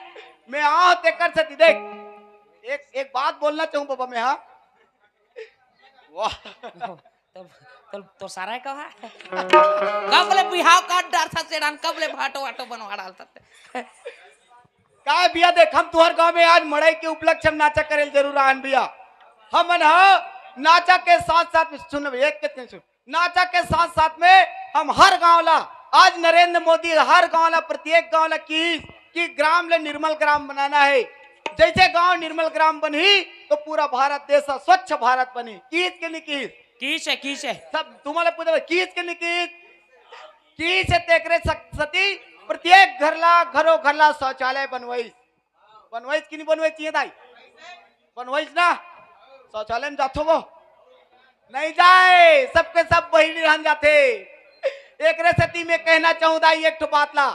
मैं आओ ते कर सकती देख एक बात बोलना चाहूँ बाबा मैं हाँ वाह तो सारा कहा कब ले बिहाव काट डाल था सेडान कब ले भाटो वाटो बनवा डाल था का बिया देख हम तुहर गांव में आज मड़ई के उपलक्ष्य में नाचा करेल जरूर आन बिया हमन हाँ नाचा के साथ साथ में सुन एक कितने सुन नाचा के साथ साथ में हम हर गांव ला आज नरेंद्र मोदी हर गांव ला प्रत्येक गांव ला की ग्राम ले निर्मल ग्राम बनाना है जैसे गांव निर्मल ग्राम बनी तो पूरा भारत देश स्वच्छ भारत बनी कीच के निकीच कीस है सब तुम्हारे पूछे कीच के निकीच है तेकरे सती प्रत्येक घरला घरों घरला शौचालय बनवाई की नहीं बनवाई चाहिए दाई बनवाइस ना शौचालय में जाथो वो नहीं जाए, सबके सब बहिनी रहन जाते। एक रेसती में कहना चाहूदा एक ठो बात ला,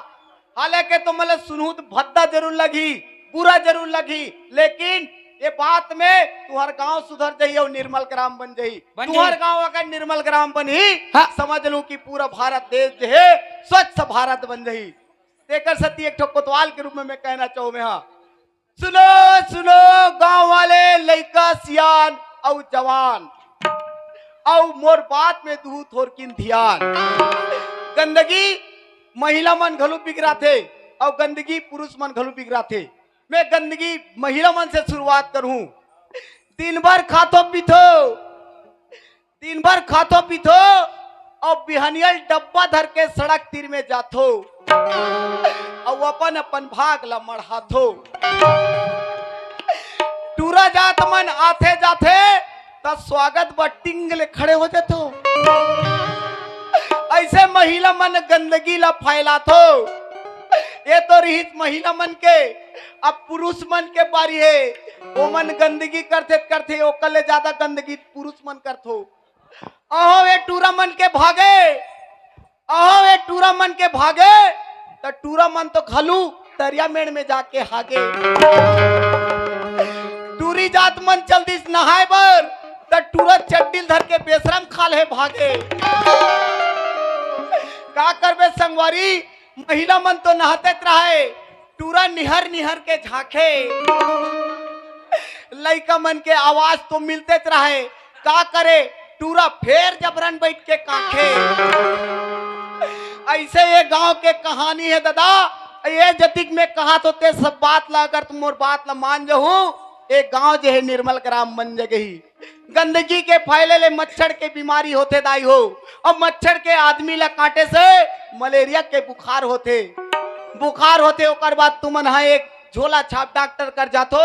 हालांकि तो मतलब सुनू तो भद्दा जरूर लगी, बुरा जरूर लगी, लेकिन ये बात में तुहर गांव सुधर जाई और निर्मल ग्राम बन जाई। तुहर गांव अगर निर्मल ग्राम बनी, हाँ। समझ लू कि पूरा भारत देश जो है स्वच्छ भारत बन जाई। तेकर सती एक ठो कोतवाल के रूप में मैं कहना चाहूँ मैं, हाँ सुनो सुनो गांव वाले लइका सियान और जवान, और मोर बात में दू थोर किन ध्यान। गंदगी महिला मन घलू बिगड़ा थे और गंदगी पुरुष मन घलू बिगड़ा थे। मैं गंदगी महिला मन से शुरुआत करूं। दिन भर खातो पीतो और बिहनियल डब्बा धर के सड़क तीर में जाथो और अपन अपन भाग ला मढ़ाथो। टूरा जात मन आथे जाथे तब स्वागत बटिंग ले खड़े हो जातो। ऐसे महिला मन गंदगी ला फैलाथो। ये तो रही महिला मन के, अब पुरुष मन के बारी है। वो मन गंदगी करते करते ओकर ले ज्यादा गंदगी पुरुष मन करथो। अहो ये टूरा मन के भागे, तो टूरा मन तो खलू दरिया मेड़ में जाके हागे। टूरी जात मन जल्दी नहाए बर तो टूरा चड्डील धर के बेशरम खाल है भागे। का करबे संगवारी, महिला मन तो नहाते रहे, टूरा निहर निहर के झांके। लइका मन के आवाज तो मिलते रहे, का करे टूरा फेर जबरन बैठ के काखे। ऐसे ये गांव के कहानी है दादा। ये जतिक में कहा तो ते सब बात ला, अगर तुम मोर बात ला मान जाहू, एक गांव जो है निर्मल ग्राम बन जगही। गंदगी के फैले ले मच्छर के बीमारी होते दाई हो, और मच्छर के आदमी ला काटे से मलेरिया के बुखार होते ओकर बाद तुमन हा एक झोला छाप डॉक्टर कर जातो,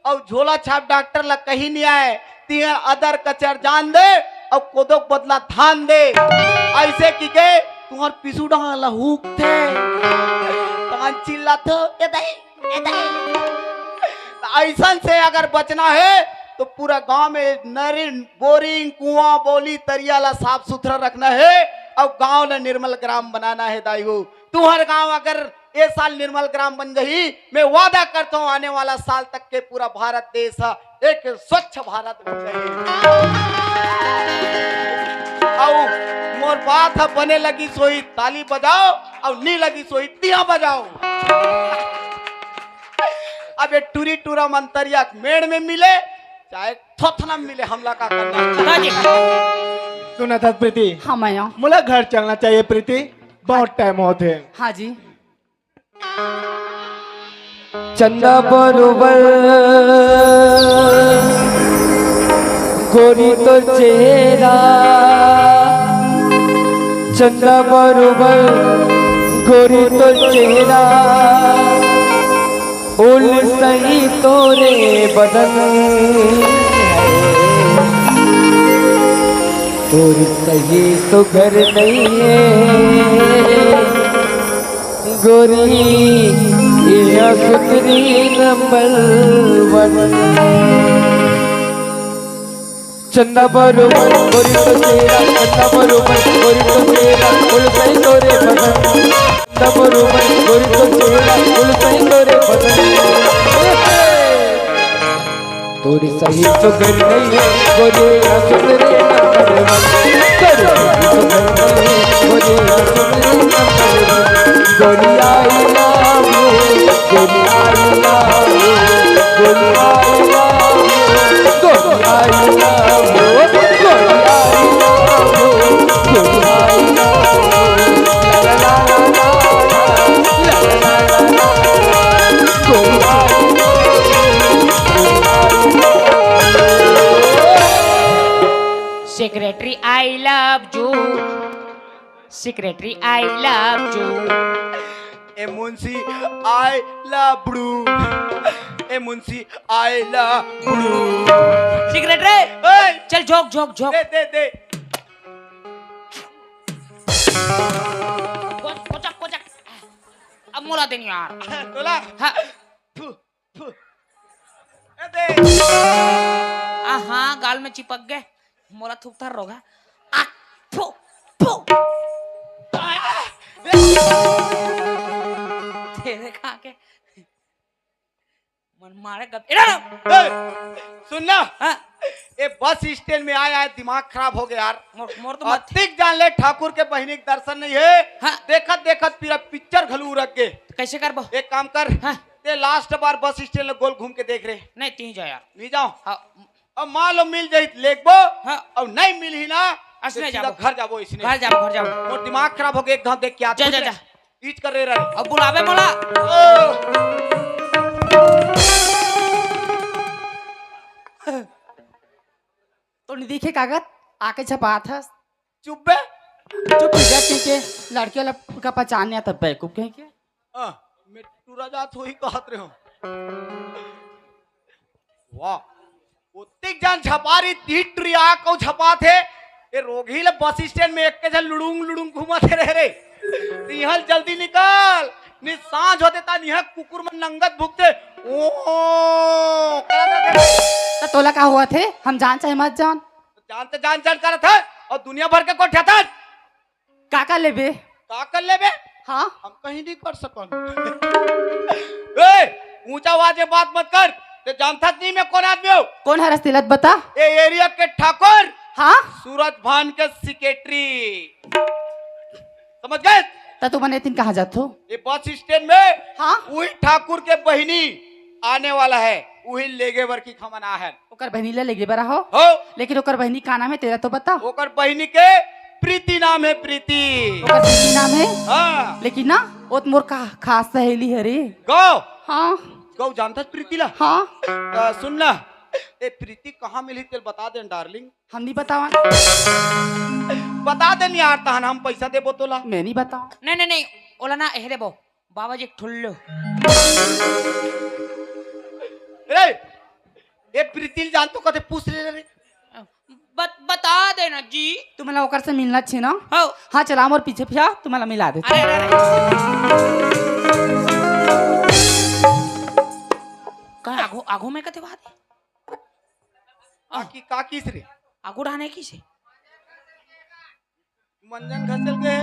और झोला छाप डॉक्टर ला कहीं नहीं आए, तिया अदर कचर जान दे और कोदो बदला धान दे। ऐसे की के तुम्हार पिसू डाला हुक थे तान चिल्ला थो ए दाई। ऐसा से अगर बचना है तो पूरा गांव में नरिन बोरिंग कुआं बोली तरिया ला साफ सुथरा रखना है और गांव ला निर्मल ग्राम बनाना है दाई हो। तुम्हार गांव अगर ये साल निर्मल ग्राम बन गई, मैं वादा करता हूँ आने वाला साल तक के पूरा भारत देश एक स्वच्छ भारत बन जाए। और मोर बात है बने लगी सोई ताली बजाओ और नहीं लगी सोई दिया बजाओ। अब ये टूरी टूरा मंतरिया मेड़ में मिले चाहे थोथना मिले, हमला का करना। सुना था प्रीति, हाँ माया। मुला घर चलना चाहिए प्रीति, बहुत टाइम होते। हाँ जी। चंदा बरोबर गोरी तो चेहरा, चंदा बरोबर गोरी तो चेहरा, उल सही तोरे बदन तोर सही सुगर नहीं है गोरी, या सुतरी नंबर 1। चंदा बरोबर गोरी तो तेरा, चंदा बरोबर गोरी तो तेरा, उल सही तोरे बदन, चंदा बरोबर गोरी तो तेरा, उल सही तोरे बदन, तोरी सही सुगर नहीं है गोरी, या सुतरी नंबर 1, गोरी या सुतरी नंबर 1, गोरी आई लव यू, गोरी आई लव यू, गोरी आई लव यू, गोरी आई लव यू, गोरी आई लव यू, गोरी आई लव यू, ला ला ला ला ला ला ला ला, गोरी आई secretary I love you, secretary I love you, ए मुंशी आई लव ब्लू, ए मुंशी आई लव ब्लू। सेक्रेटरी चल झोंक झोंक झोंक, दे दे दे कोचक कोचक, अब मोला देनी यार। तोला हाँ थू थू ए दे हाँ गाल में चिपक गए मोला थूक थर रोगा आ फो फो तेरे खा के मन मारे गप इधर आओ। सुनना हाँ ये बस स्टैंड में आया है, दिमाग खराब हो गया यार। मोर तो मत अतिक जान ले ठाकुर के बहिनी के दर्शन नहीं है। हाँ। देखत देखत पूरा पिक्चर घलू रख के। कैसे कर बो एक काम कर, हाँ। ते लास्ट बार बस स्टैंड गोल घूम के देख रहे। नहीं तीन जाओ यार नहीं जाओ, हाँ अब मान लो मिल जाई लेखबो, हाँ। अब नहीं मिल ही ना असने तो सीधा जाबो। घर जाबो। इसने घर जाओ और दिमाग खराब हो गया, एक घाव देख के आ जा, जा, जा। ईच कर रहे अब बुलावे मोला तो नहीं दिखे कागज आके छपा था। चुप बे। चुप हो जा के लड़के वाला का पहचान नहीं आता बेवकूफ कहीं के। मैं टूरा जात हो ही कहत रहे हो। वाह उतिक जान छपा रही तीटरी आ को छपा थे ये रोगील बस स्टैंड में एक के जन लुडुंग लुडुंग घुमाते रह रे। निहल जल्दी निकल, नि सांझ होते ता निह कुकुर में नंगत भुगते ओ तो तोला का हुआ थे हम जान चाहे मत जान जानते जान जान करत है और दुनिया भर के को ठहता काका लेबे। का कर ले बे। हाँ हम कहीं नहीं कर सकन। ए ऊंचा आवाज में बात मत कर, ते जानता नहीं मैं कौन आदमी हूं। कौन है रस्तिलत बता। ये एरिया के ठाकुर हाँ सूरज भान के सेक्रेटरी, समझ गए। तो तू मने तीन कहाँ जात हो। ये बस स्टैंड में हाँ वही ठाकुर के बहिनी आने वाला है, वही लेगे वर की खमना है। ओकर बहनी ले लेगे बरा हो, हो लेकिन ओकर बहनी का नाम है तेरा तो बता। ओकर बहिनी के प्रीति नाम है, प्रीति। ओकर बहनी नाम है हाँ लेकिन ना वो तो मोर का खास सहेली है रे। गौ हाँ गौ जानता है प्रीति ला। हाँ सुनना ए प्रीति कहाँ मिली तेल बता दे डार्लिंग। हम नहीं बतावा। बता दे नहीं यार तहन हम पैसा देबो तोला। मैं नहीं बताऊँ। नहीं ओला ना एह देबो बाबा जी ठुल्लो रे ये प्रीति जान तो कते पूछ रे। बता देना जी। तुम्हाला ओकर से मिलना छे ना। हो हाँ चला मोर पीछे फिया तुम्हाला मिला दे। अरे अरे कहाँ आगो आगो में कते बात है काकी काकी से रे आगो ढाने की से मंजन घसल गए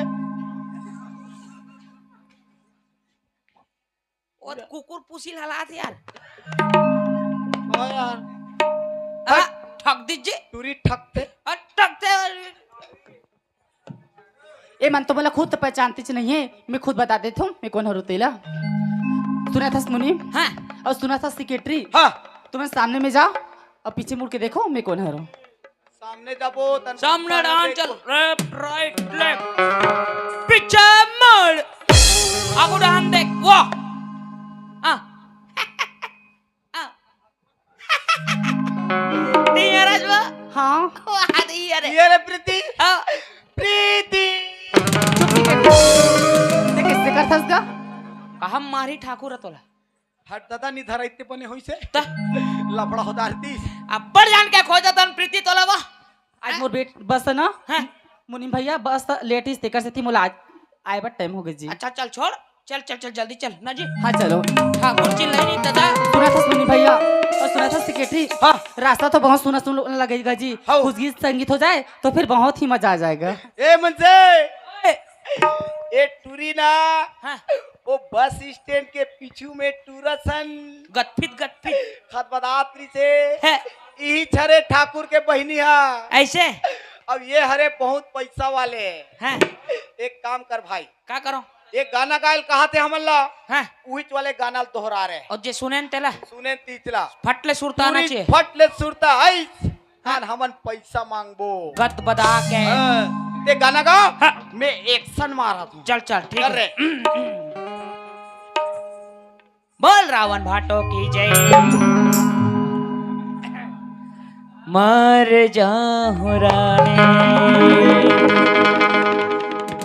और कुकुर पुसिल हालात यार। हाँ यार हाँ, ठग दीजिए टूरी ठकते ठगते ए मन तो बोला खुद तो पहचानती च नहीं है, मैं खुद बता देता हूँ मैं कौन हूँ तेला। सुना था मुनि हाँ और सुना था सेक्रेटरी। हाँ तुम्हें सामने में जाओ और पीछे मुड़ के देखो मैं कौन हूँ। सामने जाबो तन सामने डांस चल लेफ्ट राइट लेफ्ट पीछे मुड़ आगो डांस देख वाह दिया राजवा हाँ वाह दिया रे ये रे प्रीति हाँ प्रीति किससे कर था उसका। हम मारी ठाकुर तोला हट दादा निधर इतने पने होई से ता लफड़ा हो जाती। अब बड़ जान के खोजा तन प्रीति तोला वाह आज मोर बेट बस है ना। हाँ मुनीम भैया बस लेट ही स्टेकर से थी मोला आज आए बट टाइम हो गई जी। अच्छा चल छोड़ चल चल चल जल्दी चल ना जी हाँ चलो। ठाकुर चिल्लाई नहीं दादा सुना था मुनीम भैया और सुना था सेक्रेटरी। हाँ रास्ता तो बहुत सुना सुन लगेगा जी। हाँ। कुछ गीत संगीत हो जाए तो फिर बहुत ही मजा आ जाएगा। ए मनसे ए टूरी ना हाँ वो बस स्टैंड के पीछू में टूरसन गटफिट खत बदात्री से है यही छरे ठाकुर के बहिनी हा। ऐसे अब ये हरे बहुत पैसा वाले हैं एक काम कर भाई, क्या करो एक गाना गायल कहा थे हमल्ला हैं उहिच वाले गाना दोहरा रहे और जे सुने न तेला सुने तीसरा फटले सुरताना चे फट ले सुरता आइस हां हमन पैसा मांगबो गत बदा के ते गाना गाओ। हाँ। मैं एक्शन मारा हूं चल चल ठीक कर है रे। बोल रावण भाटो की जय मर जाऊं रानी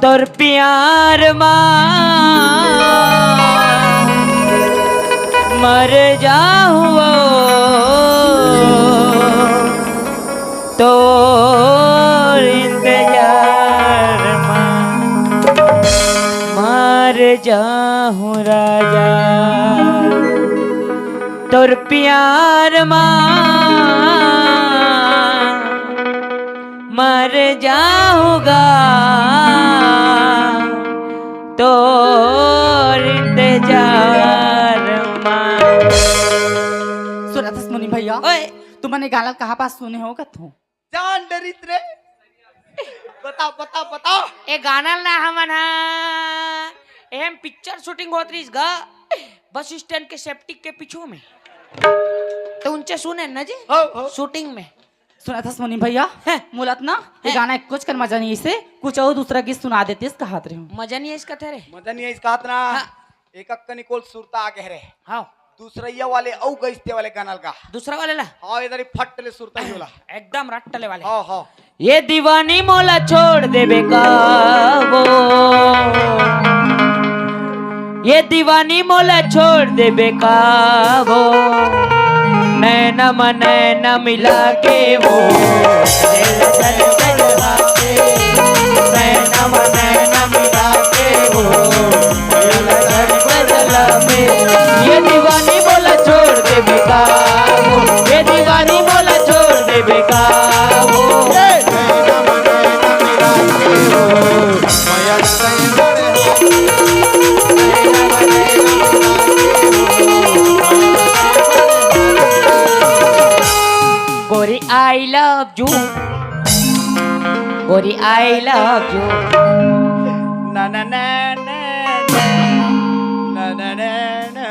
तोर प्यार मर जाऊं तो इंतजार मर जाऊं राजा तोर प्यार मर जाऊंगा तोर इंतजार सुना था मुनि भैया ओए तुमने गाना कहाँ पास सुने होगा तू जान डरित रे बताओ बताओ बताओ ए गाना ना हमन एम पिक्चर शूटिंग होत रही गा बस स्टैंड के सेप्टिक के पीछू में तो उनसे सुने न जी हो शूटिंग में सुना था मुनि भैया मुलत ना ये गाना कुछ कर मजा नहीं इसे कुछ और दूसरा गीत सुना देते इसका हाथ रहे हूँ मजा नहीं है इसका तेरे मजा नहीं है इसका हाथ ना हाँ। एक अक्का निकोल सुरता आगे रे हाँ दूसरैया वाले औ गइस्ते वाले गानल का दूसरा वाले ला हाँ इधर ही फटले सुरता ही वाला एकदम रट्टले वाले हाँ हाँ ये दीवानी मोला छोड़ देबे का वो ये दीवानी मोला छोड़ देबे का वो नैना नैना मिला के वो दिल धड़कन के नैना मिला के वो दिल धड़कन में ये दीवानी मोला छोड़ देबे का वो ये दीवानी मोला छोड़ देबे का वो गोरी आई लव यू गोरी आई लव यू ना ना ना ना ना ना ना ना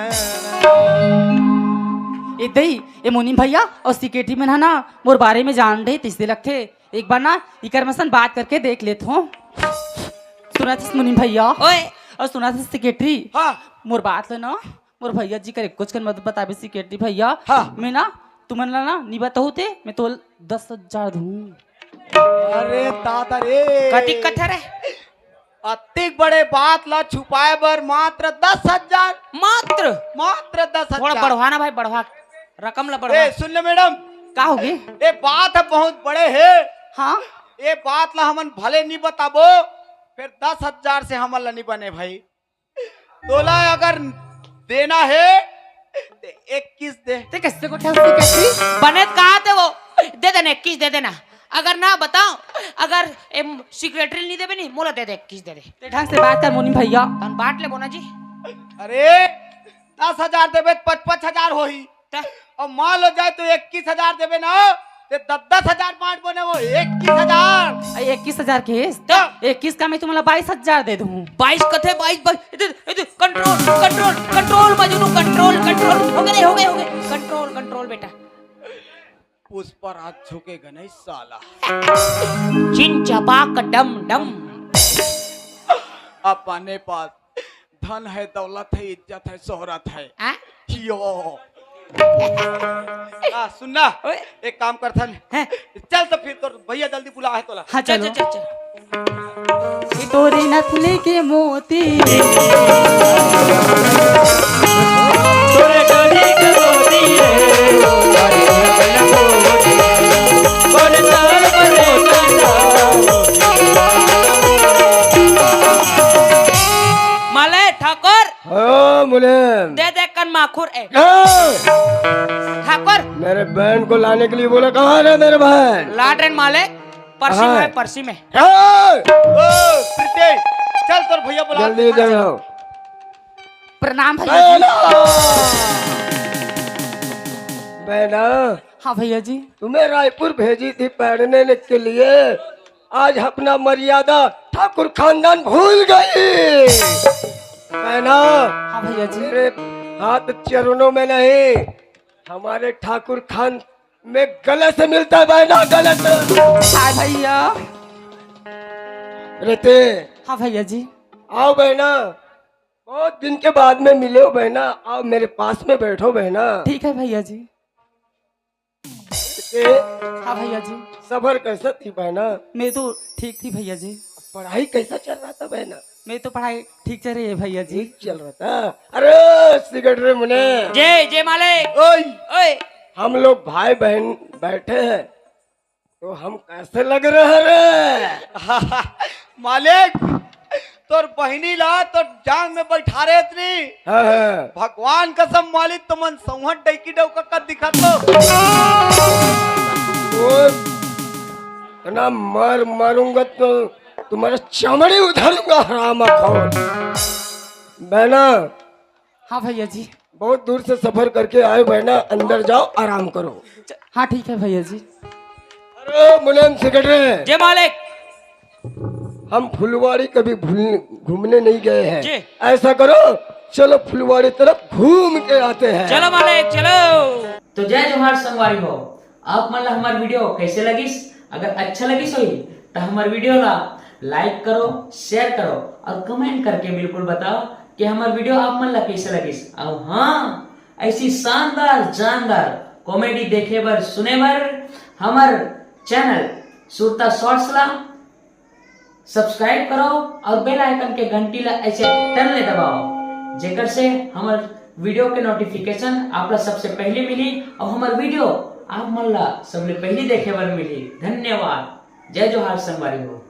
ए दई ए मुनि भैया और सिकेटी में ना मोर बारे में जान रहे तीसरे लगते एक बार ना इकर मसन बात करके देख लेते हो सुना था मुनि भैया ओए और सुना था सिकेटरी हाँ मोर बात ले ना मोर भैया जी करे कुछ कर मत बताबे सिकेटरी भैया हाँ। मैं ना तुमन ला ना नहीं बताऊ ते मैं तो 10,000 दूं अरे दादा रे कति कथे रे अतिक बड़े बात ला छुपाए बर मात्र 10,000 मात्र मात्र थोड़ा 10,000 बढ़वाना भाई बढ़वा रकम ला बढ़वा ए सुन ले मैडम का होगे ये बात है बहुत बड़े है हाँ ये बात ला हमन भले नहीं बताबो फिर 10,000 से हमन ला नहीं बने भाई तोला अगर देना है तो 21 दे ते कैसे को सिकेटरी बने कहा थे वो दे देना 21 दे देना अगर ना बताओ अगर सिक्रेटरी नहीं देबे नहीं मोला दे दे 21 दे दे ते ढंग से बात कर मुनि भैया तन बांट ले बोना जी अरे 10,000 देबे 55,000 होही ता और मान लो जाए तो 21,000 देबे ना ते 10,000 बांट बने वो 21,000 21,000 के तो 21 का मैं तुम्हारा 22,000 दे दूं 22 कथे 22 control control control Majnu control control हो गए कंट्रोल बेटा उस पर हाथ झुकेगा नहीं साला चिन चपाक डम डम अपने पास धन है दौलत है इज्जत है शोहरत है आ? यो सुनना ओए। एक काम कर थन हैं? चल तो फिर तो भैया जल्दी बुला है तोला हाँ चल चलो चल चल चल ये तोरे नथले के मोती तोरे गले के मोती रे तोरे तार बने माले ठाकुर हाँ मुलायम दे दे कन माखुर ए हाँ, ठाकुर मेरे बहन को लाने के लिए बोला कहाँ है मेरे बहन लाटरेन माले परसी हाँ। में परसी में हाँ, ओ प्रीति चल तोर भैया बुला जल्दी जाओ प्रणाम भैया जी बहना हाँ भैया जी तुम्हें रायपुर भेजी थी पढ़ने के लिए आज अपना मर्यादा ठाकुर खानदान भूल गई बहना हाँ भैया जी मेरे हाथ चरणों में नहीं हमारे ठाकुर खान में गले से मिलता है बहना गले से हाँ भैया रहते हाँ भैया जी आओ बहना बहुत दिन के बाद में मिले हो बहना आओ मेरे पास में बैठो बहना ठीक है भैया जी रहते, हाँ भैया जी सफर कैसा थी बहना मैं तो ठीक थी भैया जी पढ़ाई कैसा चल रहा था बहना मैं तो पढ़ाई ठीक चल रही है भैया जी ठीक चल रहा था अरे सिगरेट रे मुने जय माले ओए ओए हम लोग भाई बहन बैठे हैं तो हम कैसे लग रहे हैं रे मालिक तोर बहिनी ला तो जांग में बैठा रहे इतनी हाँ हाँ भगवान कसम मालिक तुमन संहट डैकी डौ का दिखत लो तो ना मारूंगा तो तुम्हारा चमड़ी उधड़ूंगा हराम खोर। बहना हाँ भैया जी। बहुत दूर से सफर करके आए बहना, अंदर जाओ आराम करो। हाँ ठीक है भैया जी। अरे मुलायम सेक्रेटरी, जय मालिक। हम फुलवाड़ी कभी घूमने नहीं गए हैं। जी। ऐसा करो चलो फुलवाड़ी तरफ घूम के आते हैं। चलो मालिक चलो। तो जय जोहार संगवारी हो। आप मन ला हमार वीडियो कैसे लगिस? अगर अच्छा लगिस होई तो हमार वीडियो ला लाइक करो, शेयर करो और कमेंट करके बिल्कुल बताओ कि हमार वीडियो आप मन ला कैसे लगिस। और हाँ, ऐसी शानदार जानदार कॉमेडी देखे बर सुने बर हमार चैनल सुरता शॉर्ट्स ला सब्सक्राइब करो और बेल आइकन के घंटी ला ऐसे टन ले दबाओ, जेकर से हमार वीडियो के नोटिफिकेशन आप ला सबसे पहले मिली और हमार वीडियो आप मन ला सबसे पहले देखे बर मिली। धन्यवाद। जय जोहार संगवारी हो।